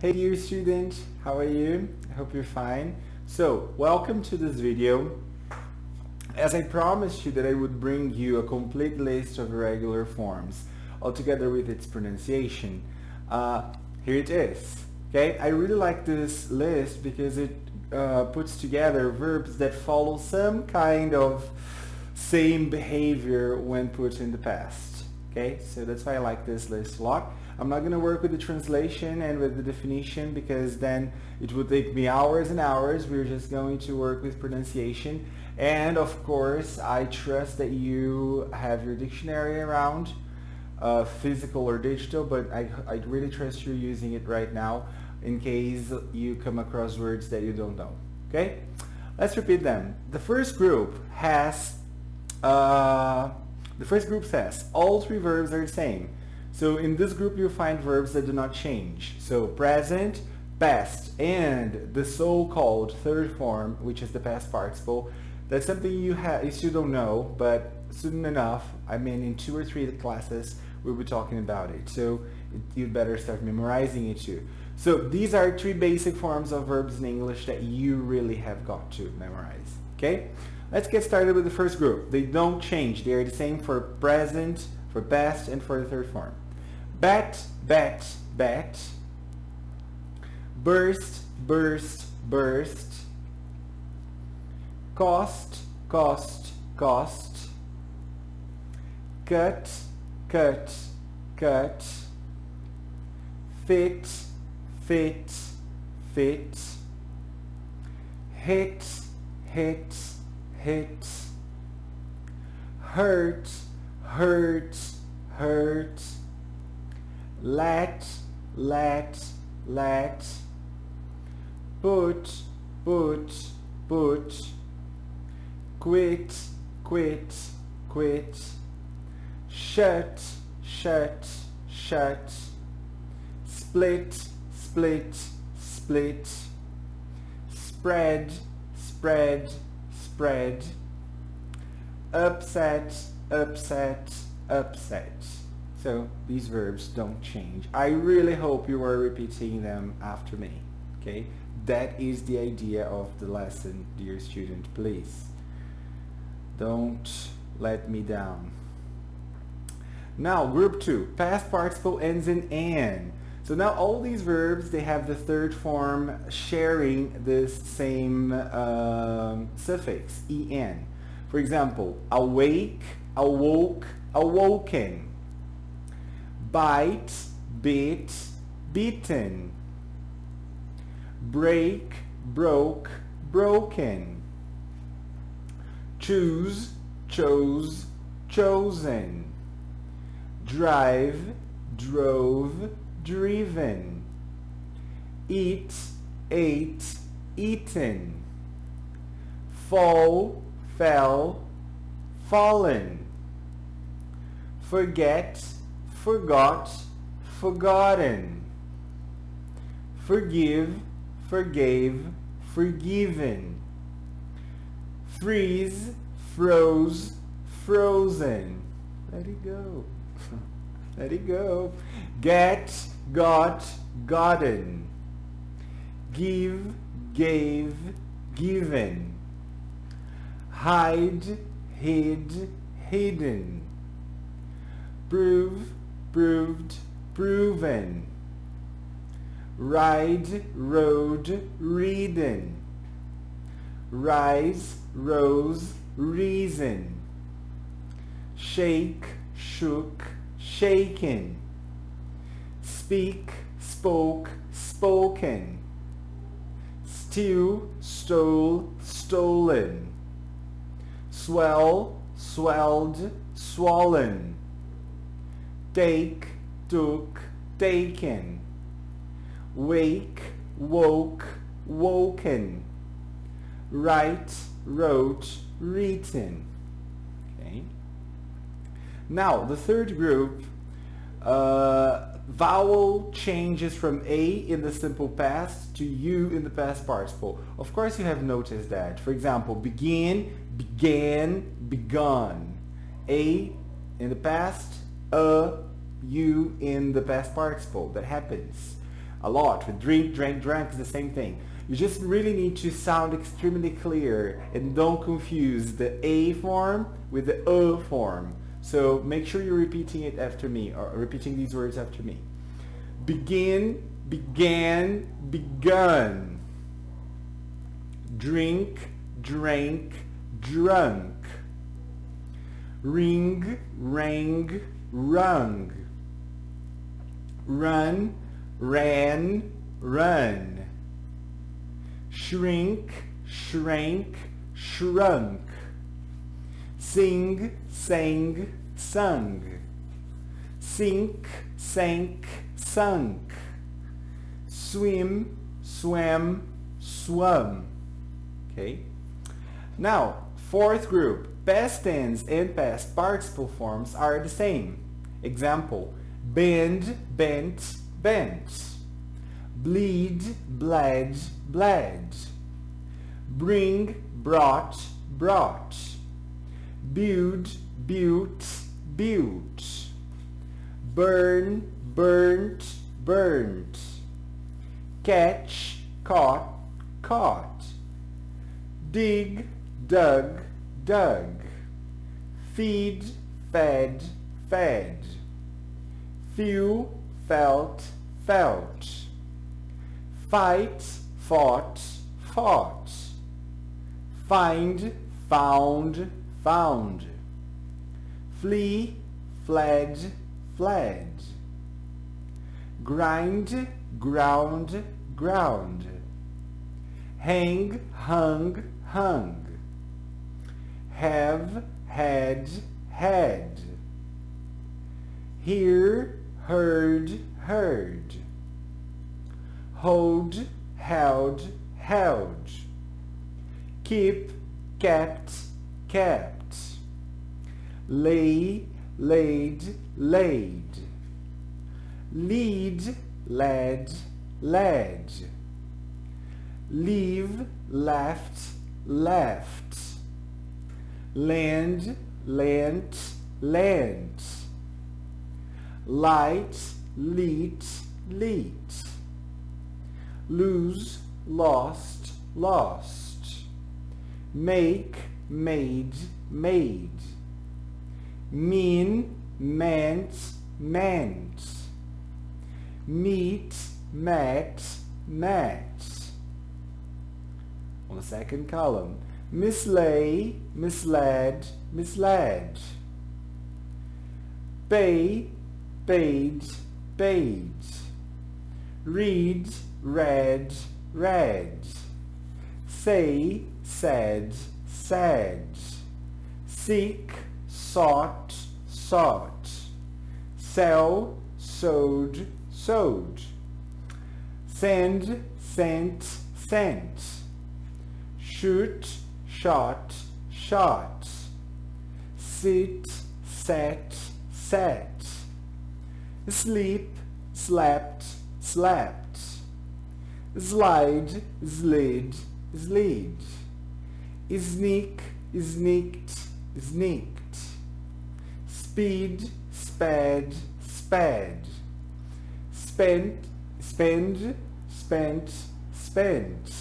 Hey dear student, how are you? I hope you're fine. So, welcome to this video. As I promised you that I would bring you a complete list of irregular forms, altogether with its pronunciation, here it is. Okay, I really like this list because it puts together verbs that follow some kind of same behavior when put in the past. Okay, so that's why I like this list a lot. I'm not going to work with the translation and with the definition because then it would take me hours and hours. We're just going to work with pronunciation. And of course, I trust that you have your dictionary around, physical or digital, but I really trust you're using it right now in case you come across words that you don't know. Okay? Let's repeat them. The first group says all three verbs are the same. So in this group you'll find verbs that do not change. So present, past, and the so-called third form, which is the past participle. That's something you still don't know, but soon enough, I mean in 2 or 3 classes, we'll be talking about it. So you'd better start memorizing it too. So these are 3 basic forms of verbs in English that you really have got to memorize. Okay? Let's get started with the first group. They don't change. They are the same for present, for past, and for the third form. Bet, bet, bet. Burst, burst, burst. Cost, cost, cost. Cut, cut, cut. Fit, fit, fit. Hit, hit, hit. Hurt, hurt, hurt. Let, let, let. Put, put, put. Quit, quit, quit. Shut, shut, shut. Split, split, split. Spread, spread, spread. Upset, upset, upset. So these verbs don't change. I really hope you are repeating them after me. Okay? That is the idea of the lesson, dear student. Please don't let me down. Now, group 2. Past participle ends in "an". So now all these verbs, they have the third form sharing this same suffix, en. For example, awake, awoke, awoken. Bite, bit, beaten. Break, broke, broken. Choose, chose, chosen. Drive, drove, driven. Eat, ate, eaten. Fall, fell, fallen. Forget, forgot, forgotten. Forgive, forgave, forgiven. Freeze, froze, frozen. Let it go. Let it go. Get, got, gotten. Give, gave, given. Hide, hid, hidden. Prove, proved, proven. Ride, rode, ridden. Rise, rose, reason. Shake, shook, shaken. Speak, spoke, spoken. Steal, stole, stolen. Swell, swelled, swollen. Take, took, taken. Wake, woke, woken. Write, wrote, written. Okay. Now, the third group, vowel changes from A in the simple past to U in the past participle. Of course, you have noticed that. For example, begin, began, begun. A in the past, U in the past participle. That happens. a lot. With drink, drank, drank is the same thing. You just really need to sound extremely clear and don't confuse the A form with the O form. So make sure you're repeating it after me, or repeating these words after me. Begin, began, begun. Drink, drank, drunk. Ring, rang, rung. Run, ran, run. Shrink, shrank, shrunk. Sing, sang, sung. Sink, sank, sunk. Swim, swam, swum. Okay? Now, fourth group. Past tense and past participle forms are the same. Example, bend, bent, bent. Bleed, bled, bled. Bring, brought, brought. Build, built, built. Burn, burnt, burnt. Catch, caught, caught. Dig, dug, dug. Feed, fed, fed. Feel, felt, felt. Fight, fought, fought. Find, found, found. Flee, fled, fled. Grind, ground, ground. Hang, hung, hung. Have, had, had. Hear, heard, heard. Hold, held, held. Keep, kept, kept. Lay, laid, laid. Lead, led, led. Leave, left, left. Land, lent, lent. Light, leet, leet. Lose, lost, lost. Make, made, made. Mean, meant, meant. Meet, met, met. On the second column, mislay, misled, misled. Pay, paid, paid. Read, read, read. Say, said, said. Seek, sought, sought. Sell, sowed, sowed. Send, sent, sent. Shoot, shot, shot. Sit, sat, sat. Sleep, slept, slept. Slide, slid, slid. Sneak, sneaked, sneaked. Speed, sped, sped. Spent, spend, spent, spent.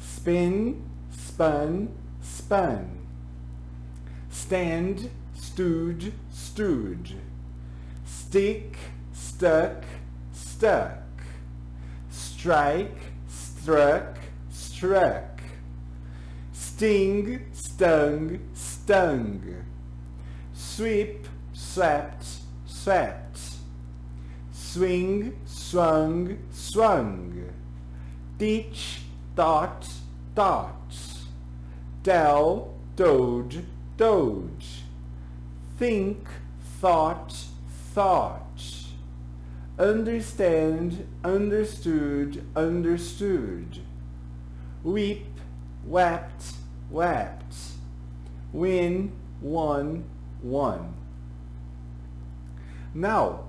Spin, spun, spun. Stand, stood, stood. Stick, stuck, stuck. Strike, struck, struck. Sting, stung, stung. Sweep, swept, swept. Swing, swung, swung. Teach, taught, taught. Tell, told, told. Think, thought, thought. Understand, understood, understood. Weep, wept, wept. Win, won, won. Now,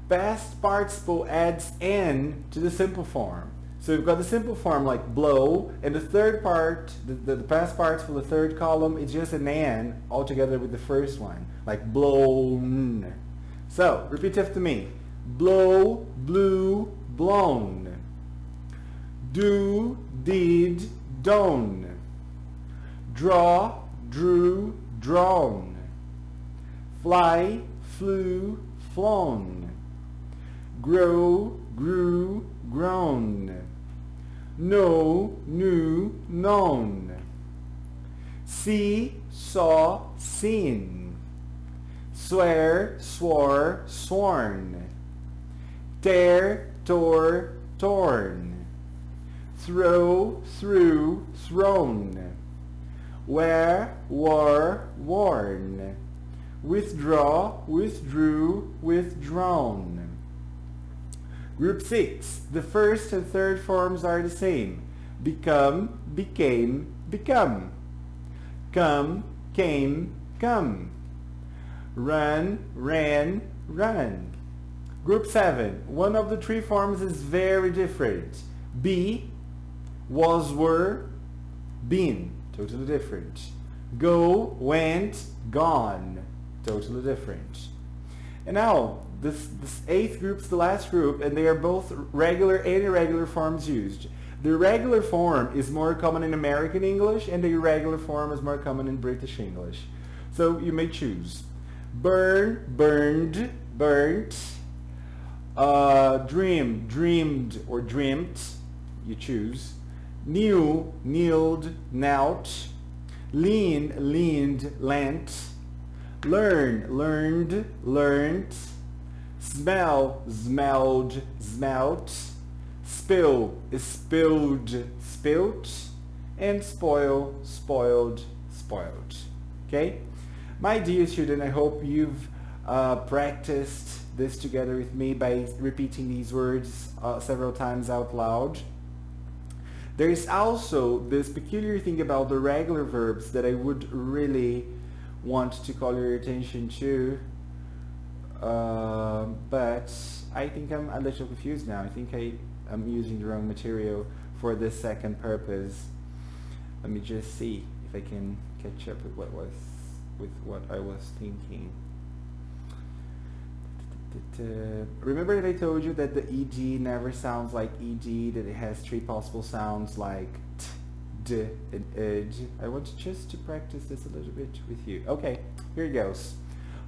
past participle adds "n" to the simple form. So we've got the simple form like blow, and the third part, the past participle, the third column, is just an "n" all together with the first one, like blown. So, repeat after me. blow, blew, blown. Do, did, done. Draw, drew, drawn. Fly, flew, flown. Grow, grew, grown. Know, knew, known. See, saw, seen. Swear, swore, sworn. Tear, tore, torn. Throw, threw, thrown. Wear, wore, worn. Withdraw, withdrew, withdrawn. Group 6. The first and third forms are the same. Become, became, become. Come, came, come. Run, ran, run. Group 7. One of the three forms is very different. Be, was, were, been. Totally different. Go, went, gone. Totally different. And now, this eighth group is the last group, and they are both regular and irregular forms used. The regular form is more common in American English, and the irregular form is more common in British English. So you may choose. Burn, burned, burnt. Dream, dreamed, or dreamt. You choose. Kneel, kneeled, knelt. Lean, leaned, leant. Learn, learned, learnt. Smell, smelled, smelt. Spill is spilled, spilt. And spoil, spoiled, spoiled. Okay? My dear student, I hope you've practiced this together with me by repeating these words several times out loud. There is also this peculiar thing about the regular verbs that I would really want to call your attention to, but I think I'm a little confused now. I think I'm using the wrong material for this second purpose. Let me just see if I can catch up with what I was thinking. Remember that I told you that the ed never sounds like ed, that it has three possible sounds like t, d, and ed. I want just to practice this a little bit with you. Okay, here it goes.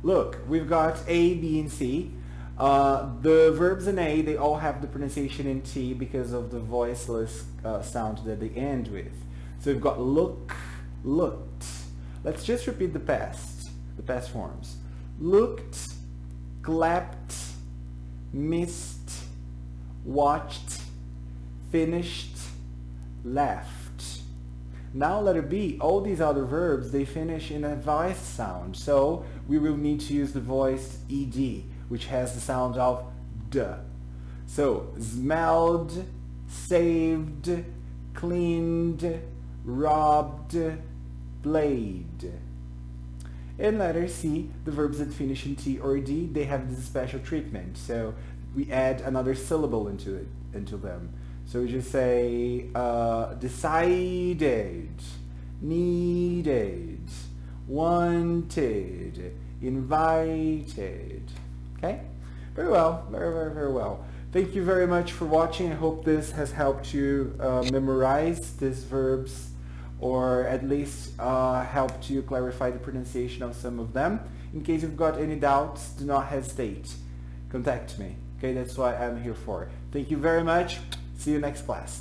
Look, we've got A, B, and C. The verbs in A, they all have the pronunciation in T because of the voiceless sound that they end with. So we've got look, looked. Let's just repeat the past forms. Looked, clapped, missed, watched, finished, laughed. Now letter B, all these other verbs, they finish in a voiced sound. So we will need to use the voiced ed, which has the sound of d. So smelled, saved, cleaned, robbed, played. In letter C, the verbs that finish in T or D, they have this special treatment. So we add another syllable into them. So we just say decided, needed, wanted, invited. Okay? Very well. Very, very, very well. Thank you very much for watching. I hope this has helped you memorize these verbs, or at least helped you clarify the pronunciation of some of them. In case you've got any doubts, do not hesitate. Contact me. Okay, that's what I'm here for. Thank you very much. See you next class.